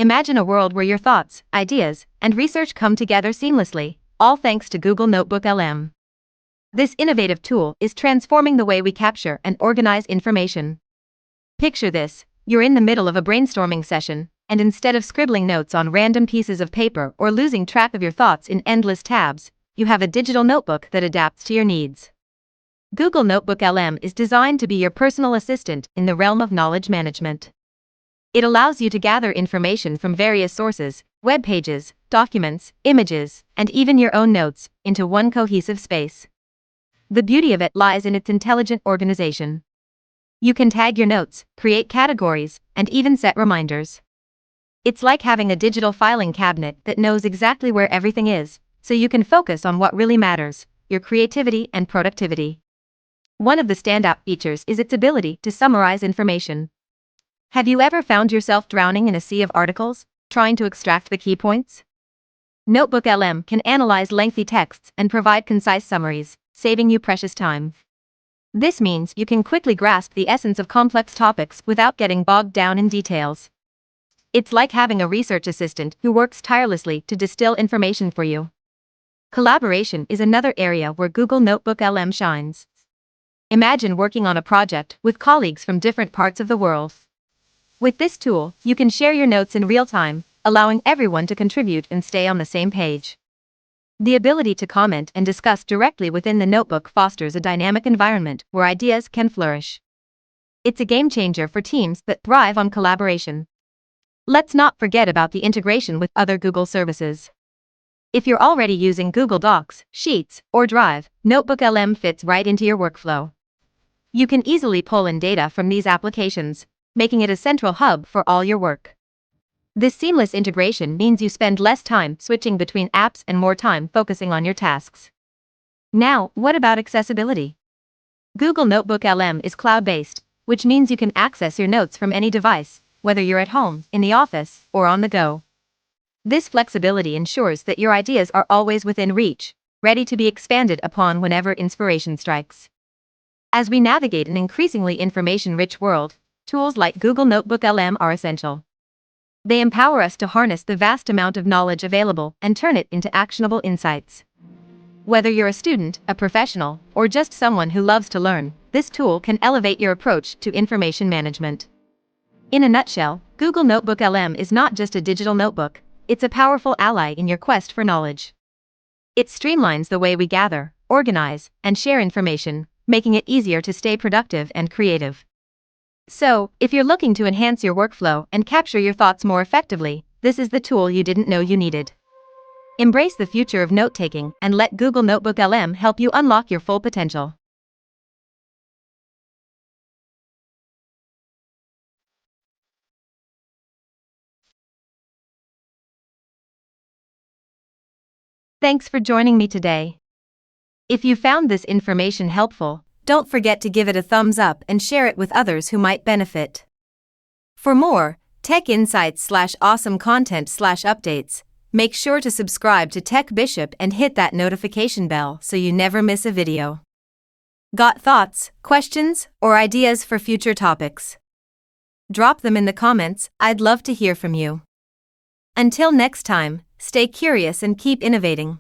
Imagine a world where your thoughts, ideas, and research come together seamlessly, all thanks to Google NotebookLM. This innovative tool is transforming the way we capture and organize information. Picture this: you're in the middle of a brainstorming session, and instead of scribbling notes on random pieces of paper or losing track of your thoughts in endless tabs, you have a digital notebook that adapts to your needs. Google NotebookLM is designed to be your personal assistant in the realm of knowledge management. It allows you to gather information from various sources, web pages, documents, images, and even your own notes, into one cohesive space. The beauty of it lies in its intelligent organization. You can tag your notes, create categories, and even set reminders. It's like having a digital filing cabinet that knows exactly where everything is, so you can focus on what really matters: your creativity and productivity. One of the standout features is its ability to summarize information. Have you ever found yourself drowning in a sea of articles, trying to extract the key points? NotebookLM can analyze lengthy texts and provide concise summaries, saving you precious time. This means you can quickly grasp the essence of complex topics without getting bogged down in details. It's like having a research assistant who works tirelessly to distill information for you. Collaboration is another area where Google NotebookLM shines. Imagine working on a project with colleagues from different parts of the world. With this tool, you can share your notes in real time, allowing everyone to contribute and stay on the same page. The ability to comment and discuss directly within the notebook fosters a dynamic environment where ideas can flourish. It's a game changer for teams that thrive on collaboration. Let's not forget about the integration with other Google services. If you're already using Google Docs, Sheets, or Drive, NotebookLM fits right into your workflow. You can easily pull in data from these applications, making it a central hub for all your work. This seamless integration means you spend less time switching between apps and more time focusing on your tasks. Now, what about accessibility? Google NotebookLM is cloud-based, which means you can access your notes from any device, whether you're at home, in the office, or on the go. This flexibility ensures that your ideas are always within reach, ready to be expanded upon whenever inspiration strikes. As we navigate an increasingly information-rich world, tools like Google NotebookLM are essential. They empower us to harness the vast amount of knowledge available and turn it into actionable insights. Whether you're a student, a professional, or just someone who loves to learn, this tool can elevate your approach to information management. In a nutshell, Google NotebookLM is not just a digital notebook, it's a powerful ally in your quest for knowledge. It streamlines the way we gather, organize, and share information, making it easier to stay productive and creative. So, if you're looking to enhance your workflow and capture your thoughts more effectively, this is the tool you didn't know you needed. Embrace the future of note-taking and let Google NotebookLM help you unlock your full potential. Thanks for joining me today. If you found this information helpful, don't forget to give it a thumbs up and share it with others who might benefit. For more tech insights/awesome content/updates, make sure to subscribe to Tech Bishop and hit that notification bell so you never miss a video. Got thoughts, questions, or ideas for future topics? Drop them in the comments, I'd love to hear from you. Until next time, stay curious and keep innovating.